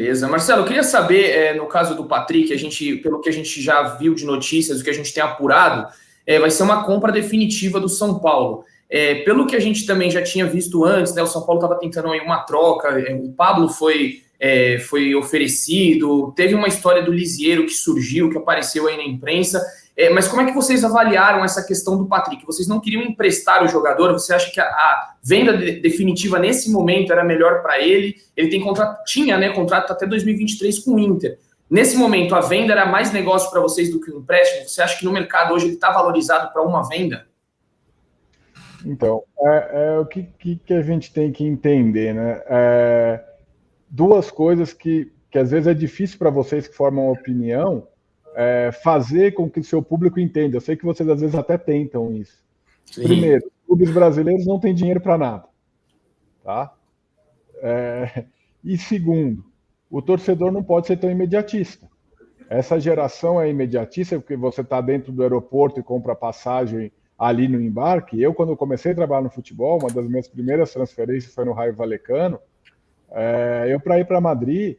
Beleza. Marcelo, eu queria saber, no caso do Patrick, pelo que a gente já viu de notícias, o que a gente tem apurado, vai ser uma compra definitiva do São Paulo. Pelo que a gente também já tinha visto antes, né, o São Paulo estava tentando aí uma troca, o Pablo foi oferecido, teve uma história do Lisieiro que surgiu, que apareceu aí na imprensa. Mas como é que vocês avaliaram essa questão do Patrick? Vocês não queriam emprestar o jogador? Você acha que a venda definitiva nesse momento era melhor para ele? Ele tem tinha, né, contrato até 2023 com o Inter. Nesse momento, a venda era mais negócio para vocês do que o empréstimo? Você acha que no mercado hoje ele está valorizado para uma venda? Então, o que a gente tem que entender, né? Duas coisas que às vezes é difícil para vocês que formam opinião, fazer com que o seu público entenda. Eu sei que vocês às vezes até tentam isso. Sim. Primeiro, clubes brasileiros não têm dinheiro para nada. Tá? E segundo, o torcedor não pode ser tão imediatista. Essa geração é imediatista porque você está dentro do aeroporto e compra passagem ali no embarque. Eu, quando comecei a trabalhar no futebol, uma das minhas primeiras transferências foi no Raio Vallecano. Eu, para ir para Madrid,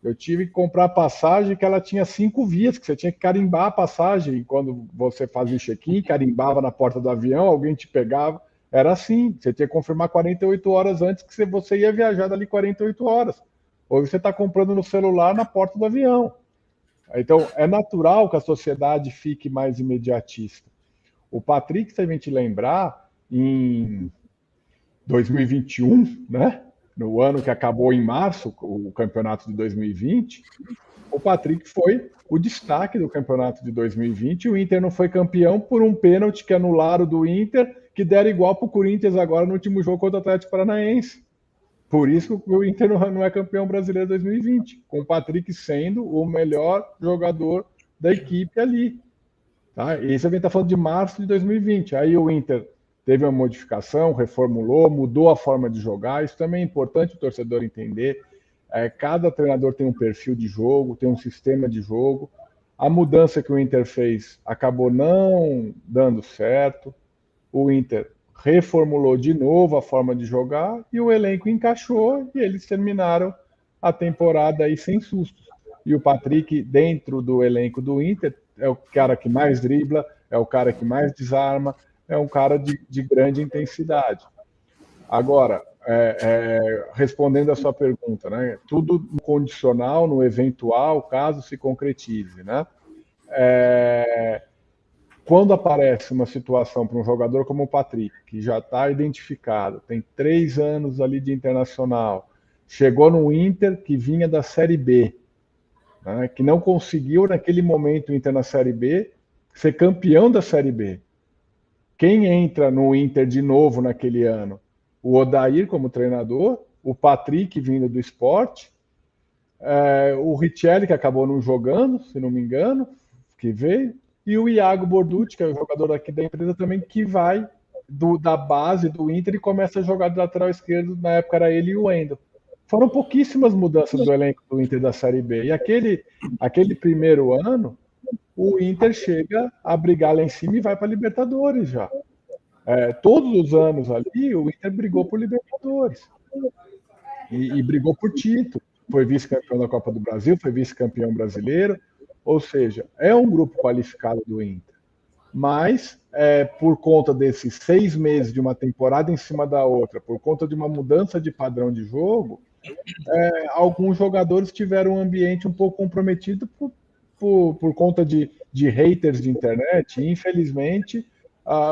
eu tive que comprar a passagem que ela tinha 5 vias, que você tinha que carimbar a passagem. Quando você fazia o check-in, carimbava na porta do avião, alguém te pegava. Era assim, você tinha que confirmar 48 horas antes que você ia viajar dali 48 horas. Hoje você está comprando no celular na porta do avião. Então, é natural que a sociedade fique mais imediatista. O Patrick, se a gente lembrar, em 2021, né? No ano que acabou em março, o campeonato de 2020, o Patrick foi o destaque do campeonato de 2020. O Inter não foi campeão por um pênalti que anularam do Inter, que deram igual para o Corinthians agora no último jogo contra o Atlético Paranaense. Por isso que o Inter não é campeão brasileiro 2020, com o Patrick sendo o melhor jogador da equipe ali. Tá? Isso a gente está falando de março de 2020. Aí o Inter teve uma modificação, reformulou, mudou a forma de jogar. Isso também é importante o torcedor entender. Cada treinador tem um perfil de jogo, tem um sistema de jogo. A mudança que o Inter fez acabou não dando certo. O Inter reformulou de novo a forma de jogar e o elenco encaixou e eles terminaram a temporada aí sem sustos. E o Patrick, dentro do elenco do Inter, é o cara que mais dribla, é o cara que mais desarma, é um cara de grande intensidade. Agora, respondendo a sua pergunta, né? Tudo no condicional, no eventual, caso se concretize, né? Quando aparece uma situação para um jogador como o Patrick, que já está identificado, tem 3 anos ali de internacional, chegou no Inter que vinha da Série B, né, que não conseguiu naquele momento o Inter na Série B ser campeão da Série B. Quem entra no Inter de novo naquele ano? O Odair como treinador, o Patrick vindo do Sport, o Richelli que acabou não jogando, se não me engano, que veio, e o Iago Borducci, que é o jogador aqui da empresa também, que vai da base do Inter e começa a jogar de lateral esquerdo, na época era ele e o Wendel. Foram pouquíssimas mudanças do elenco do Inter da Série B. E aquele primeiro ano, o Inter chega a brigar lá em cima e vai para a Libertadores já. Todos os anos ali, o Inter brigou por Libertadores. E brigou por título. Foi vice-campeão da Copa do Brasil, foi vice-campeão brasileiro. Ou seja, é um grupo qualificado do Inter. Mas, por conta desses 6 meses de uma temporada em cima da outra, por conta de uma mudança de padrão de jogo, alguns jogadores tiveram um ambiente um pouco comprometido por conta de haters de internet. E, infelizmente,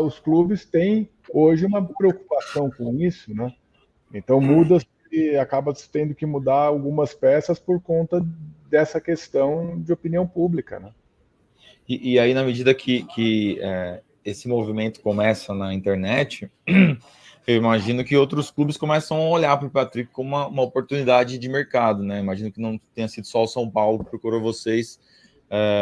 os clubes têm hoje uma preocupação com isso, né? Então muda e acaba tendo que mudar algumas peças por conta dessa questão de opinião pública, né? E aí, na medida que esse movimento começa na internet, eu imagino que outros clubes começam a olhar para o Patrick como uma oportunidade de mercado, né? Imagino que não tenha sido só o São Paulo que procurou vocês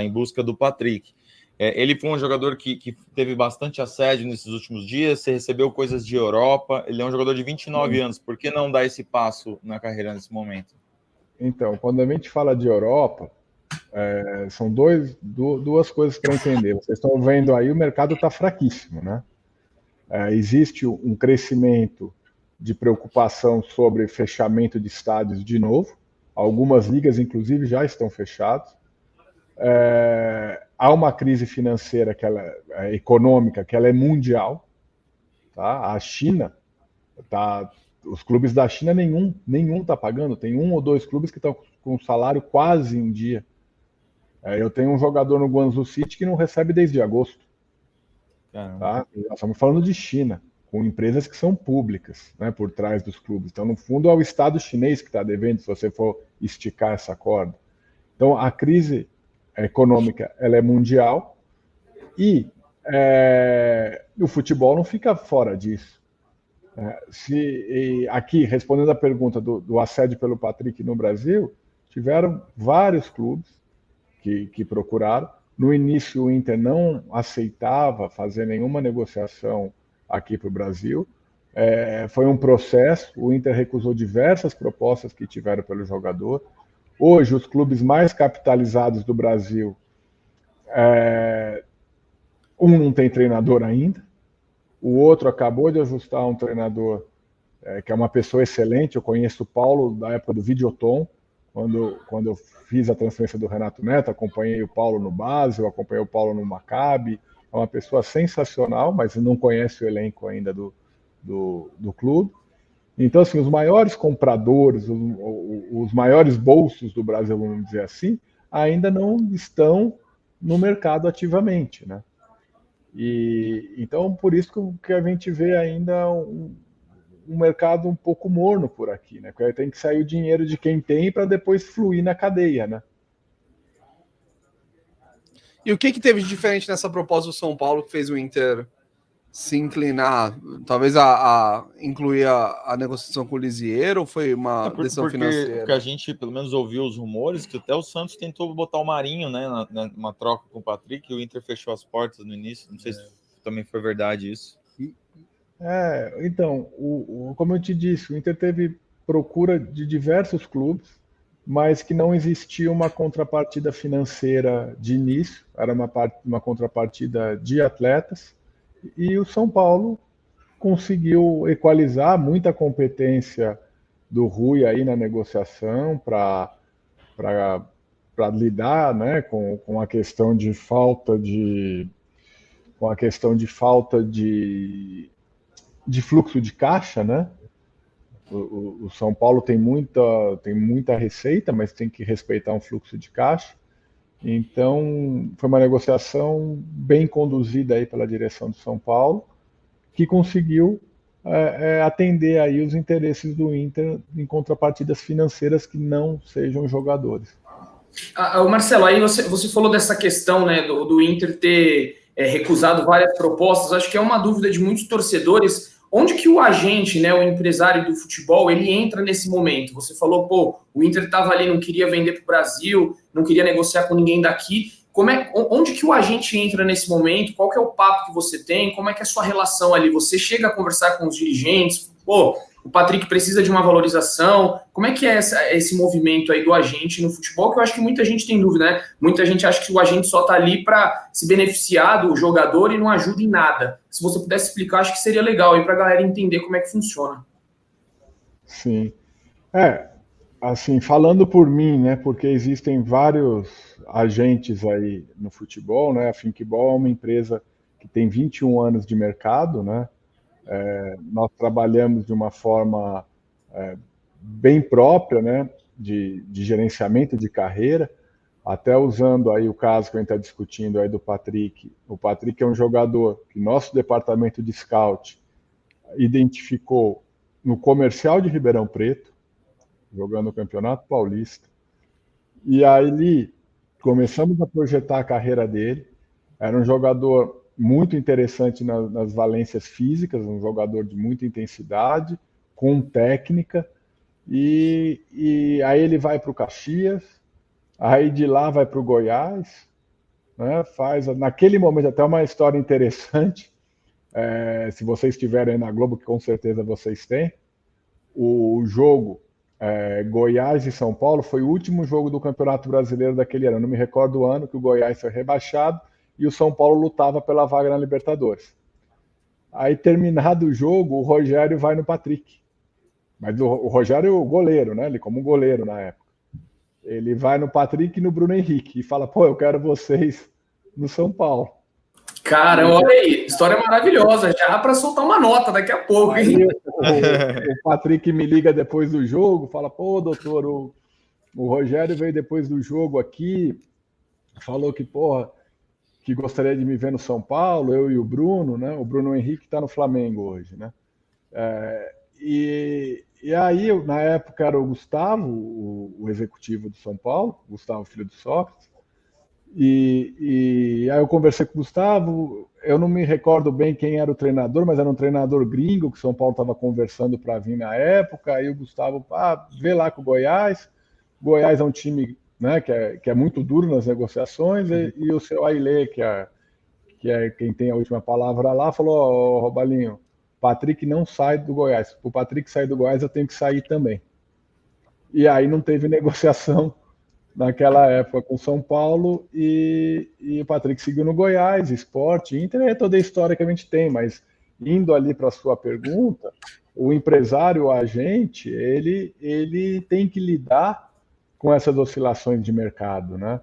em busca do Patrick. Ele foi um jogador que teve bastante assédio nesses últimos dias, você recebeu coisas de Europa, ele é um jogador de 29 anos, por que não dar esse passo na carreira nesse momento? Então, quando a gente fala de Europa, são duas coisas para entender. Vocês estão vendo aí, o mercado está fraquíssimo, né? Existe um crescimento de preocupação sobre fechamento de estádios de novo. Algumas ligas, inclusive, já estão fechadas. Há uma crise financeira econômica que ela é mundial. Tá? A China, os clubes da China nenhum está pagando. Tem 1 ou 2 clubes que estão com salário quase em dia. Eu tenho um jogador no Guangzhou City que não recebe desde agosto. Tá? Nós estamos falando de China, com empresas que são públicas, né, por trás dos clubes. Então, no fundo, é o Estado chinês que está devendo, se você for esticar essa corda. Então, a crise econômica ela é mundial e o futebol não fica fora disso. Aqui, respondendo a pergunta do assédio pelo Patrick no Brasil, tiveram vários clubes que procuraram. No início, o Inter não aceitava fazer nenhuma negociação aqui para o Brasil. Foi um processo, o Inter recusou diversas propostas que tiveram pelo jogador. Hoje, os clubes mais capitalizados do Brasil, um não tem treinador ainda, o outro acabou de ajustar um treinador que é uma pessoa excelente. Eu conheço o Paulo da época do Videoton, quando eu fiz a transferência do Renato Neto, acompanhei o Paulo no Basel, acompanhei o Paulo no Maccabi. É uma pessoa sensacional, mas não conhece o elenco ainda do clube. Então, assim, os maiores compradores, os maiores bolsos do Brasil, vamos dizer assim, ainda não estão no mercado ativamente, né? Então, por isso que a gente vê ainda um mercado um pouco morno por aqui, né? Porque tem que sair o dinheiro de quem tem para depois fluir na cadeia, né? E o que teve de diferente nessa proposta do São Paulo que fez o Inter se inclinar? Talvez a incluir a negociação com o Lisieiro, ou foi uma decisão financeira? Porque a gente, pelo menos, ouviu os rumores que até o Santos tentou botar o Marinho, né, numa troca com o Patrick, e o Inter fechou as portas no início. Não sei se também foi verdade isso. Então, como eu te disse, o Inter teve procura de diversos clubes, mas que não existia uma contrapartida financeira de início, era uma contrapartida de atletas, e o São Paulo conseguiu equalizar muita competência do Rui aí na negociação para lidar, né, com a questão de falta de fluxo de caixa, né? O São Paulo tem muita receita, mas tem que respeitar um fluxo de caixa. Então, foi uma negociação bem conduzida aí pela direção do São Paulo, que conseguiu atender aí os interesses do Inter em contrapartidas financeiras que não sejam jogadores. Marcelo, aí você falou dessa questão, né, do Inter ter recusado várias propostas. Acho que é uma dúvida de muitos torcedores. Onde que o agente, né, o empresário do futebol, ele entra nesse momento? Você falou, o Inter estava ali, não queria vender para o Brasil, não queria negociar com ninguém daqui. Onde que o agente entra nesse momento? Qual que é o papo que você tem? Como é que é a sua relação ali? Você chega a conversar com os dirigentes? O Patrick precisa de uma valorização. Como é que é esse movimento aí do agente no futebol? Que eu acho que muita gente tem dúvida, né? Muita gente acha que o agente só está ali para se beneficiar do jogador e não ajuda em nada. Se você pudesse explicar, acho que seria legal aí para a galera entender como é que funciona. Sim. Assim, falando por mim, né? Porque existem vários agentes aí no futebol, né? A Thinkball é uma empresa que tem 21 anos de mercado, né? Nós trabalhamos de uma forma bem própria, né, de gerenciamento de carreira, até usando aí o caso que a gente está discutindo aí do Patrick. O Patrick é um jogador que nosso departamento de scout identificou no Comercial de Ribeirão Preto, jogando o Campeonato Paulista, e aí começamos a projetar a carreira dele. Era um jogador muito interessante nas valências físicas, um jogador de muita intensidade, com técnica, e aí ele vai para o Caxias, aí de lá vai para o Goiás, né, naquele momento até uma história interessante, se vocês estiverem na Globo, que com certeza vocês têm, o jogo Goiás e São Paulo foi o último jogo do Campeonato Brasileiro daquele ano. Eu não me recordo o ano que o Goiás foi rebaixado e o São Paulo lutava pela vaga na Libertadores. Aí, terminado o jogo, o Rogério vai no Patrick. Mas o Rogério é o goleiro, né? Ele como goleiro na época. Ele vai no Patrick e no Bruno Henrique e fala, pô, eu quero vocês no São Paulo. Cara, olha aí, história maravilhosa, já para soltar uma nota daqui a pouco, Aí hein? o Patrick me liga depois do jogo, fala, pô, doutor, o Rogério veio depois do jogo aqui, falou que, porra, que gostaria de me ver no São Paulo, eu e o Bruno, né? O Bruno Henrique está no Flamengo hoje, né? E aí, na época, era o Gustavo, o executivo do São Paulo, Gustavo, filho do Sócrates, e aí eu conversei com o Gustavo, eu não me recordo bem quem era o treinador, mas era um treinador gringo que o São Paulo estava conversando para vir na época, aí o Gustavo, vê lá com o Goiás. Goiás é um time, né, que é muito duro nas negociações, e o seu Ailê, que é quem tem a última palavra lá, falou, ó, Robalinho, Patrick não sai do Goiás. Para o Patrick sair do Goiás, eu tenho que sair também. E aí não teve negociação naquela época com São Paulo, e o Patrick seguiu no Goiás, Sport, Inter, é toda a história que a gente tem, mas indo ali para a sua pergunta, o empresário, o agente, ele tem que lidar com essas oscilações de mercado, né?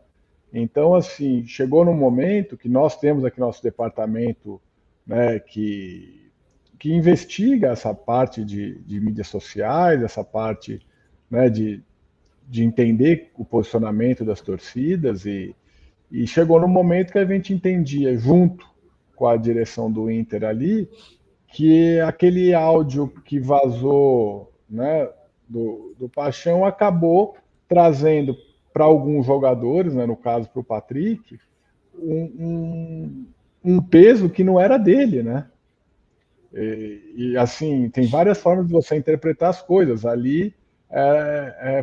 Então, assim, chegou num momento que nós temos aqui nosso departamento, né, que investiga essa parte de mídias sociais, essa parte, né, de entender o posicionamento das torcidas, e chegou no momento que a gente entendia, junto com a direção do Inter ali, que aquele áudio que vazou, né, do Paixão acabou trazendo para alguns jogadores, né, no caso para o Patrick, um peso que não era dele, né? E assim, tem várias formas de você interpretar as coisas. Ali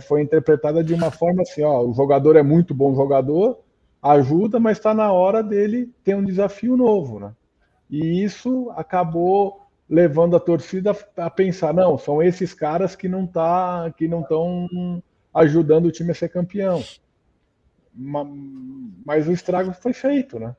foi interpretada de uma forma assim, ó, o jogador é muito bom jogador, ajuda, mas está na hora dele ter um desafio novo, né? E isso acabou levando a torcida a pensar, não, são esses caras que não estão ajudando o time a ser campeão. Mas o estrago foi feito, né?